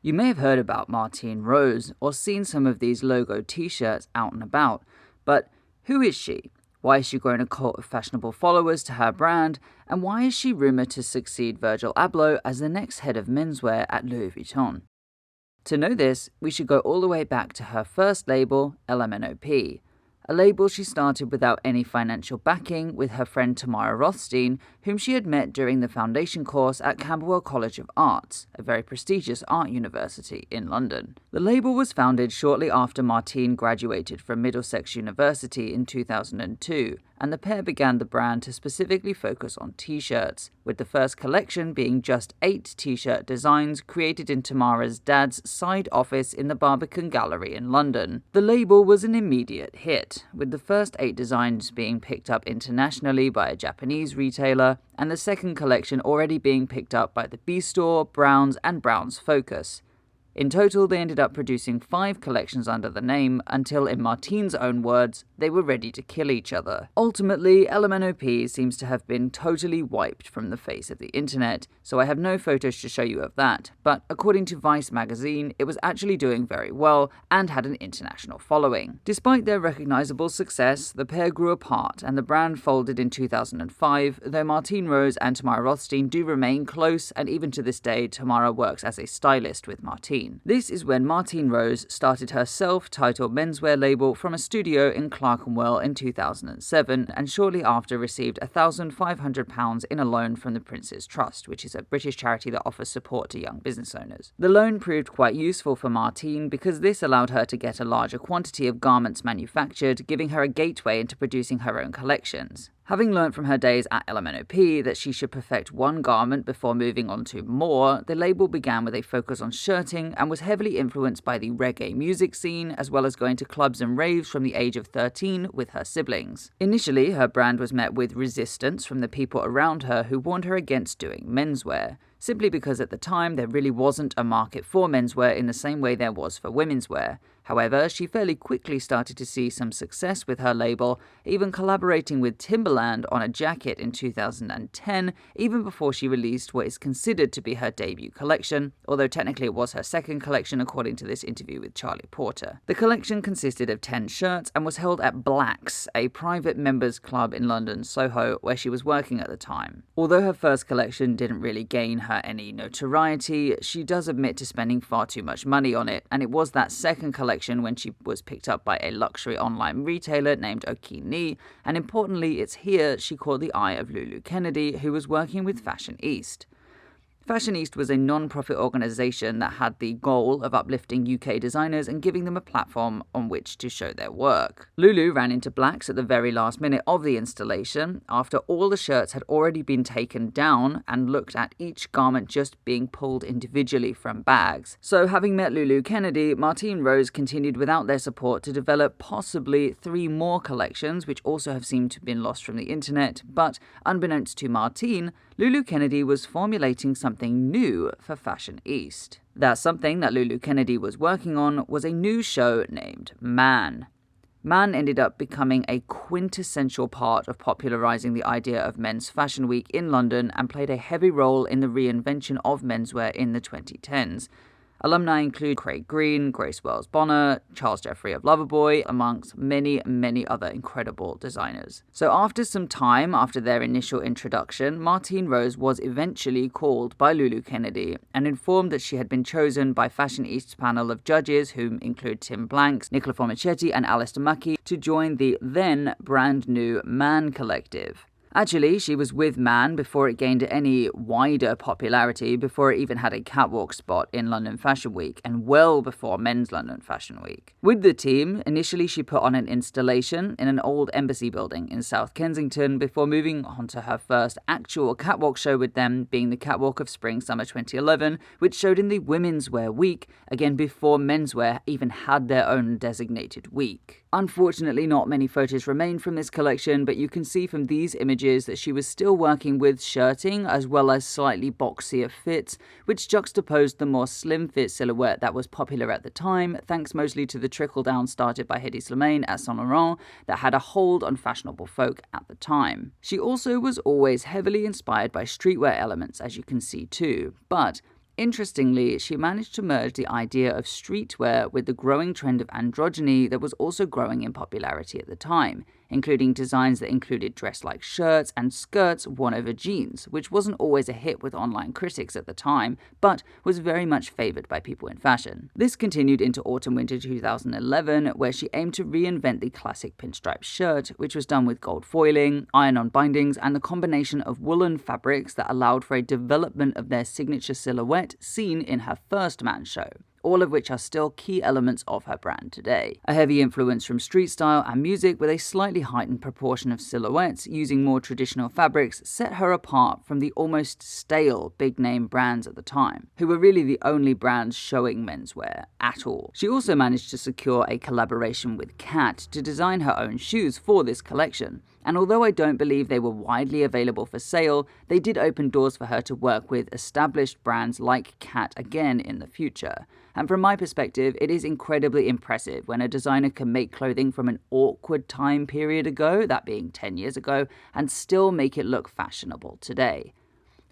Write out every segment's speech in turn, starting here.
You may have heard about Martine Rose or seen some of these logo t-shirts out and about, but who is she? Why has she grown a cult of fashionable followers to her brand, and why is she rumoured to succeed Virgil Abloh as the next head of menswear at Louis Vuitton? To know this, we should go all the way back to her first label, lmnop, a label she started without any financial backing with her friend Tamara Rothstein, whom she had met during the foundation course at Camberwell College of Arts, a very prestigious art university in London. The label was founded shortly after Martine graduated from Middlesex University in 2002, and the pair began the brand to specifically focus on t-shirts, with the first collection being just 8 t-shirt designs created in Tamara's dad's side office in the Barbican Gallery in London. The label was an immediate hit, with the first 8 designs being picked up internationally by a Japanese retailer, and the second collection already being picked up by the B Store, Browns, and Browns Focus. In total, they ended up producing 5 collections under the name until, in Martine's own words, they were ready to kill each other. Ultimately, lmnop seems to have been totally wiped from the face of the internet, so I have no photos to show you of that, but according to Vice magazine, it was actually doing very well and had an international following. Despite their recognizable success, the pair grew apart and the brand folded in 2005, though Martine Rose and Tamara Rothstein do remain close, and even to this day, Tamara works as a stylist with Martine. This is when Martine Rose started her self-titled menswear label from a studio in Clerkenwell in 2007, and shortly after received £1,500 in a loan from the Prince's Trust, which is a British charity that offers support to young business owners. The loan proved quite useful for Martine because this allowed her to get a larger quantity of garments manufactured, giving her a gateway into producing her own collections. Having learnt from her days at lmnop that she should perfect one garment before moving on to more, the label began with a focus on shirting and was heavily influenced by the reggae music scene, as well as going to clubs and raves from the age of 13 with her siblings. Initially, her brand was met with resistance from the people around her who warned her against doing menswear, simply because at the time there really wasn't a market for menswear in the same way there was for womenswear. However, she fairly quickly started to see some success with her label, even collaborating with Timberland on a jacket in 2010, even before she released what is considered to be her debut collection, although technically it was her second collection according to this interview with Charlie Porter. The collection consisted of 10 shirts and was held at Black's, a private members club in London, Soho, where she was working at the time. Although her first collection didn't really gain her any notoriety, she does admit to spending far too much money on it, and it was that second collection when she was picked up by a luxury online retailer named Okini, and importantly, it's here she caught the eye of Lulu Kennedy, who was working with Fashion East. Fashion East was a non-profit organisation that had the goal of uplifting UK designers and giving them a platform on which to show their work. Lulu ran into Black's at the very last minute of the installation, after all the shirts had already been taken down, and looked at each garment just being pulled individually from bags. So having met Lulu Kennedy, Martine Rose continued without their support to develop possibly 3 more collections, which also have seemed to have been lost from the internet, but unbeknownst to Martine, Lulu Kennedy was formulating something new for Fashion East. That something that Lulu Kennedy was working on was a new show named Man. Man ended up becoming a quintessential part of popularizing the idea of Men's Fashion Week in London and played a heavy role in the reinvention of menswear in the 2010s. Alumni include Craig Green, Grace Wells Bonner, Charles Jeffrey of Loverboy, amongst many, many other incredible designers. So after some time after their initial introduction, Martine Rose was eventually called by Lulu Kennedy and informed that she had been chosen by Fashion East's panel of judges, whom include Tim Blanks, Nicola Formichetti, and Alistair Mackey, to join the then brand new Man Collective. Actually, she was with Man before it gained any wider popularity, before it even had a catwalk spot in London Fashion Week, and well before Men's London Fashion Week. With the team, initially she put on an installation in an old embassy building in South Kensington before moving on to her first actual catwalk show with them, being the Catwalk of Spring/Summer 2011, which showed in the Women's Wear Week, again before menswear even had their own designated week. Unfortunately, not many photos remain from this collection, but you can see from these images that she was still working with shirting as well as slightly boxier fits, which juxtaposed the more slim fit silhouette that was popular at the time, thanks mostly to the trickle-down started by Hedi Slimane at Saint Laurent that had a hold on fashionable folk at the time. She also was always heavily inspired by streetwear elements, as you can see too, but Interestingly, she managed to merge the idea of streetwear with the growing trend of androgyny that was also growing in popularity at the time, including designs that included dress-like shirts and skirts worn over jeans, which wasn't always a hit with online critics at the time, but was very much favoured by people in fashion. This continued into autumn-winter 2011, where she aimed to reinvent the classic pinstripe shirt, which was done with gold foiling, iron-on bindings, and the combination of woolen fabrics that allowed for a development of their signature silhouette seen in her first Man show, all of which are still key elements of her brand today. A heavy influence from street style and music with a slightly heightened proportion of silhouettes using more traditional fabrics set her apart from the almost stale big-name brands at the time, who were really the only brands showing menswear at all. She also managed to secure a collaboration with Cat to design her own shoes for this collection, and although I don't believe they were widely available for sale, they did open doors for her to work with established brands like Cat again in the future. And from my perspective, it is incredibly impressive when a designer can make clothing from an awkward time period ago, that being 10 years ago, and still make it look fashionable today.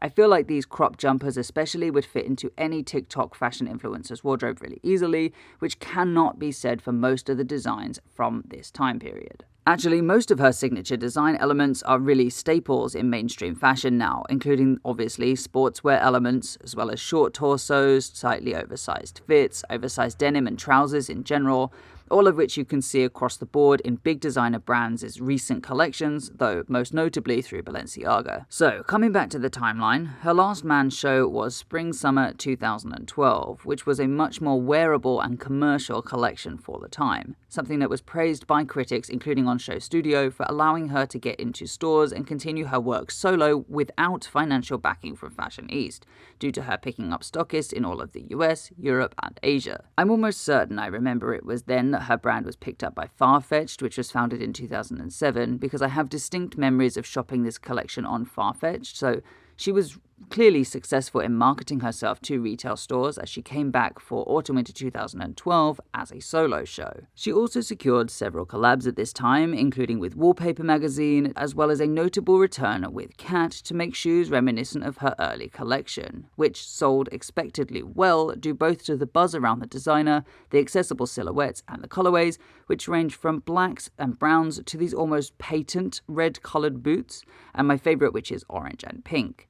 I feel like these crop jumpers especially would fit into any TikTok fashion influencer's wardrobe really easily, which cannot be said for most of the designs from this time period. Actually, most of her signature design elements are really staples in mainstream fashion now, including obviously sportswear elements, as well as short torsos, slightly oversized fits, oversized denim and trousers in general, all of which you can see across the board in big designer brands' recent collections, though most notably through Balenciaga. So, coming back to the timeline, her last Man show was Spring-Summer 2012, which was a much more wearable and commercial collection for the time, something that was praised by critics, including on Show Studio, for allowing her to get into stores and continue her work solo without financial backing from Fashion East, due to her picking up stockists in all of the US, Europe, and Asia. I'm almost certain I remember it was then that her brand was picked up by Farfetched, which was founded in 2007, because I have distinct memories of shopping this collection on Farfetched, so she was clearly successful in marketing herself to retail stores as she came back for Autumn-Winter 2012 as a solo show. She also secured several collabs at this time, including with Wallpaper magazine, as well as a notable return with Cat to make shoes reminiscent of her early collection, which sold expectedly well due both to the buzz around the designer, the accessible silhouettes, and the colorways, which range from blacks and browns to these almost patent red-colored boots, and my favorite, which is orange and pink.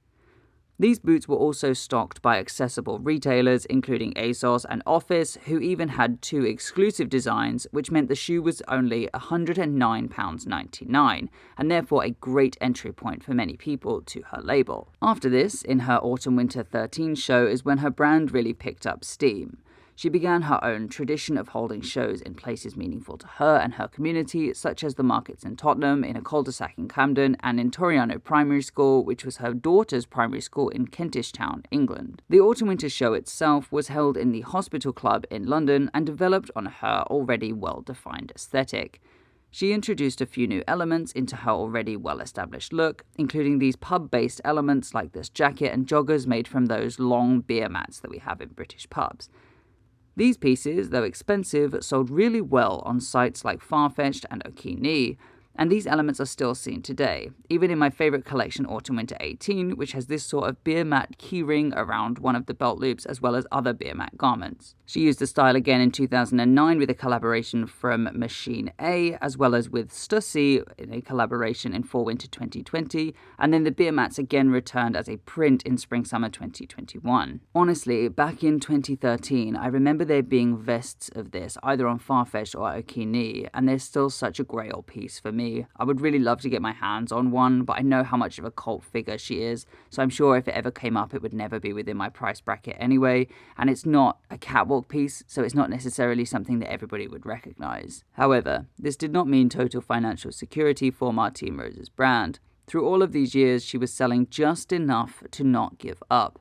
These boots were also stocked by accessible retailers, including ASOS and Office, who even had 2 exclusive designs, which meant the shoe was only £109.99, and therefore a great entry point for many people to her label. After this, in her Autumn-Winter 13 show, is when her brand really picked up steam. She began her own tradition of holding shows in places meaningful to her and her community, such as the markets in Tottenham, in a cul-de-sac in Camden, and in Toriano Primary School, which was her daughter's primary school in Kentish Town, England. The Autumn-Winter show itself was held in the Hospital Club in London and developed on her already well-defined aesthetic. She introduced a few new elements into her already well-established look, including these pub-based elements like this jacket and joggers made from those long beer mats that we have in British pubs. These pieces, though expensive, sold really well on sites like Farfetched and Okini, and these elements are still seen today, even in my favourite collection Autumn-Winter 18, which has this sort of beer mat keyring around one of the belt loops as well as other beer mat garments. She used the style again in 2009 with a collaboration from Machine A, as well as with Stussy in a collaboration in Fall-Winter 2020, and then the beer mats again returned as a print in Spring-Summer 2021. Honestly, back in 2013, I remember there being vests of this, either on Farfetched or Okini, and they're still such a grail piece for me. I would really love to get my hands on one, but I know how much of a cult figure she is, so I'm sure if it ever came up, it would never be within my price bracket anyway, and it's not a catwalk piece, so it's not necessarily something that everybody would recognize. However, this did not mean total financial security for Martine Rose's brand. Through all of these years, she was selling just enough to not give up.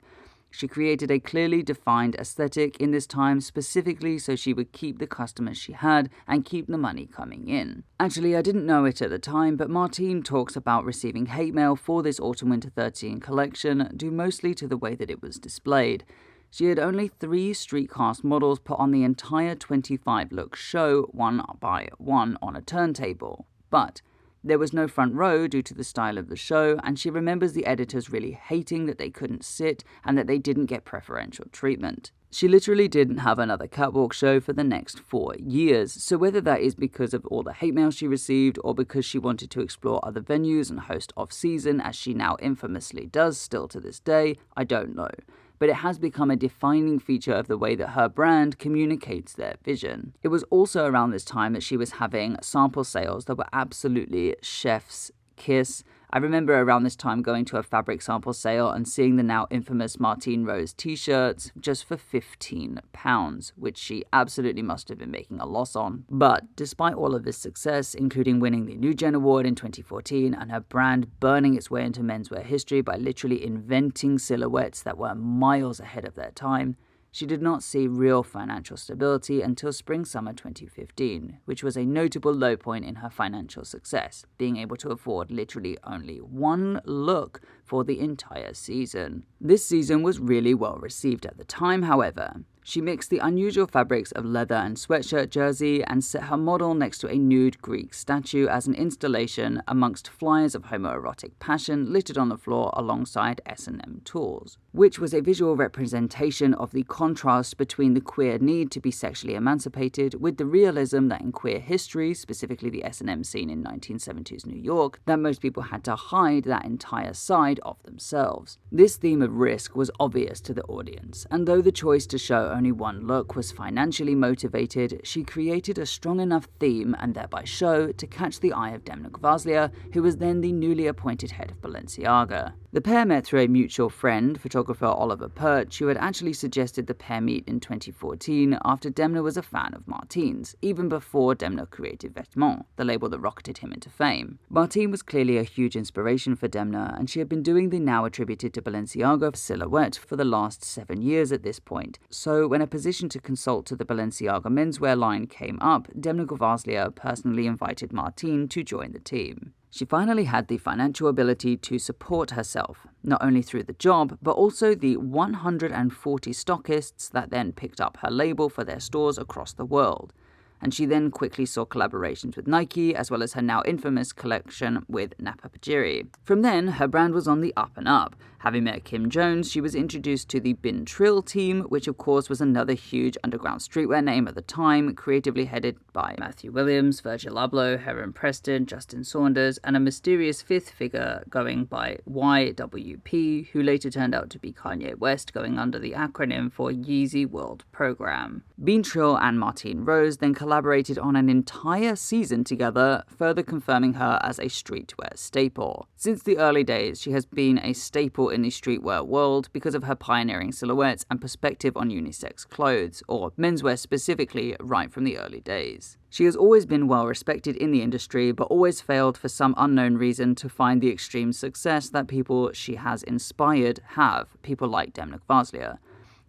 She created a clearly defined aesthetic in this time specifically so she would keep the customers she had and keep the money coming in. Actually, I didn't know it at the time, but Martine talks about receiving hate mail for this Autumn-Winter 13 collection due mostly to the way that it was displayed. She had only 3 street-cast models put on the entire 25-look show, one by one on a turntable. But There was no front row due to the style of the show, and she remembers the editors really hating that they couldn't sit and that they didn't get preferential treatment. She literally didn't have another catwalk show for the next 4 years, so whether that is because of all the hate mail she received or because she wanted to explore other venues and host off-season, as she now infamously does still to this day, I don't know. But it has become a defining feature of the way that her brand communicates their vision. It was also around this time that she was having sample sales that were absolutely chef's kiss. I remember around this time going to a fabric sample sale and seeing the now infamous Martine Rose t-shirts just for £15, which she absolutely must have been making a loss on. But despite all of this success, including winning the New Gen Award in 2014 and her brand burning its way into menswear history by literally inventing silhouettes that were miles ahead of their time, she did not see real financial stability until spring-summer 2015, which was a notable low point in her financial success, being able to afford literally only one look for the entire season. This season was really well received at the time, however. She mixed the unusual fabrics of leather and sweatshirt jersey and set her model next to a nude Greek statue as an installation amongst flyers of homoerotic passion littered on the floor alongside S&M tools, which was a visual representation of the contrast between the queer need to be sexually emancipated with the realism that in queer history, specifically the S&M scene in 1970s New York, that most people had to hide that entire side of themselves. This theme of risk was obvious to the audience, and though the choice to show only one look was financially motivated, she created a strong enough theme and thereby show to catch the eye of Demna Gvasalia, who was then the newly appointed head of Balenciaga. The pair met through a mutual friend, photographer Oliver Perch, who had actually suggested the pair meet in 2014 after Demna was a fan of Martine's, even before Demna created Vêtements, the label that rocketed him into fame. Martine was clearly a huge inspiration for Demna, and she had been doing the now attributed to Balenciaga silhouette for the last 7 years at this point. So when a position to consult to the Balenciaga menswear line came up, Demna Gvasalia personally invited Martine to join the team. She finally had the financial ability to support herself, not only through the job, but also the 140 stockists that then picked up her label for their stores across the world. And she then quickly saw collaborations with Nike, as well as her now infamous collection with Napa Pajiri. From then, her brand was on the up and up. Having met Kim Jones, she was introduced to the Bin Trill team, which of course was another huge underground streetwear name at the time, creatively headed by Matthew Williams, Virgil Abloh, Heron Preston, Justin Saunders, and a mysterious fifth figure going by YWP, who later turned out to be Kanye West, going under the acronym for Yeezy World Program. Bin Trill and Martine Rose then collaborated on an entire season together, further confirming her as a streetwear staple. Since the early days, she has been a staple in the streetwear world because of her pioneering silhouettes and perspective on unisex clothes, or menswear specifically, right from the early days. She has always been well respected in the industry, but always failed for some unknown reason to find the extreme success that people she has inspired have, people like Demna Gvasalia.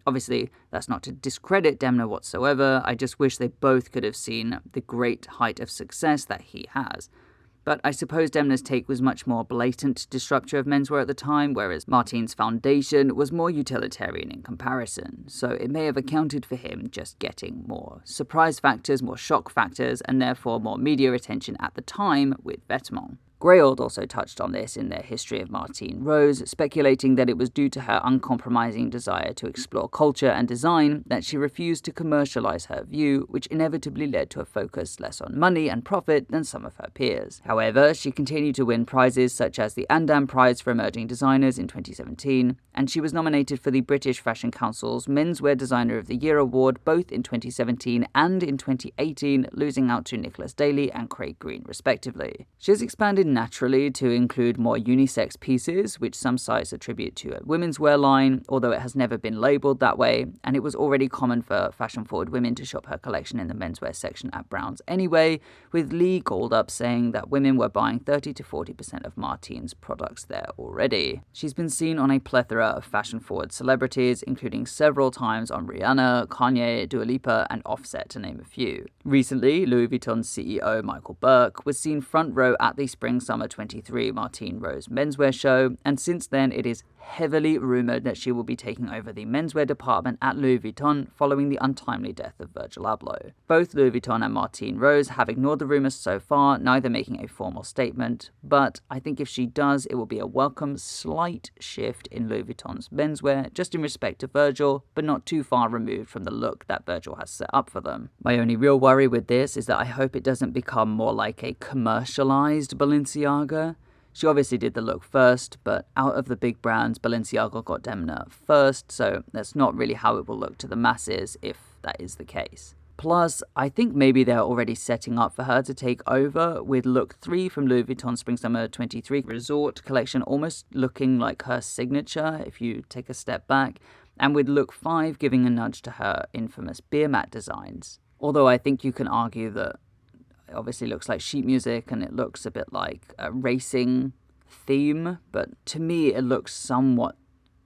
Obviously, that's not to discredit Demna whatsoever, I just wish they both could have seen the great height of success that he has. But I suppose Demna's take was much more blatant disruptor of menswear at the time, whereas Martine's foundation was more utilitarian in comparison, so it may have accounted for him just getting more surprise factors, more shock factors, and therefore more media attention at the time with Vêtements. Greyhold also touched on this in their history of Martine Rose, speculating that it was due to her uncompromising desire to explore culture and design that she refused to commercialize her view, which inevitably led to a focus less on money and profit than some of her peers. However, she continued to win prizes such as the Andam Prize for Emerging Designers in 2017, and she was nominated for the British Fashion Council's Menswear Designer of the Year award both in 2017 and in 2018, losing out to Nicholas Daly and Craig Green respectively. She has expanded naturally to include more unisex pieces, which some sites attribute to a women's wear line, although it has never been labelled that way, and it was already common for fashion-forward women to shop her collection in the menswear section at Browns anyway, with Lee Goldup saying that women were buying 30 to 40% of Martine's products there already. She's been seen on a plethora of fashion-forward celebrities, including several times on Rihanna, Kanye, Dua Lipa, and Offset, to name a few. Recently, Louis Vuitton CEO Michael Burke was seen front row at the Spring-Summer 23 Martine Rose menswear show, and since then it is heavily rumoured that she will be taking over the menswear department at Louis Vuitton following the untimely death of Virgil Abloh. Both Louis Vuitton and Martine Rose have ignored the rumours so far, neither making a formal statement, but I think if she does, it will be a welcome slight shift in Louis Vuitton's menswear, just in respect to Virgil, but not too far removed from the look that Virgil has set up for them. My only real worry with this is that I hope it doesn't become more like a commercialized Balenciaga. She obviously did the look first, but out of the big brands, Balenciaga got Demna first, so that's not really how it will look to the masses if that is the case. Plus, I think maybe they're already setting up for her to take over, with look 3 from Louis Vuitton Spring-Summer 23 Resort collection almost looking like her signature if you take a step back, and with look 5 giving a nudge to her infamous beer mat designs. Although I think you can argue that it obviously looks like sheet music and it looks a bit like a racing theme, but to me it looks somewhat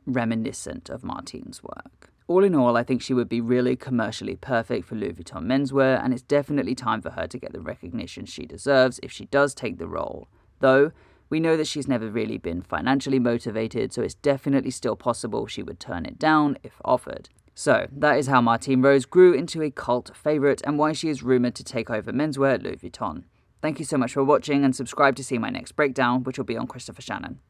reminiscent of Martine's work. All in all, I think she would be really commercially perfect for Louis Vuitton menswear, and it's definitely time for her to get the recognition she deserves if she does take the role. Though, we know that she's never really been financially motivated, so it's definitely still possible she would turn it down if offered. So, that is how Martine Rose grew into a cult favourite and why she is rumoured to take over menswear at Louis Vuitton. Thank you so much for watching, and subscribe to see my next breakdown, which will be on Christopher Shannon.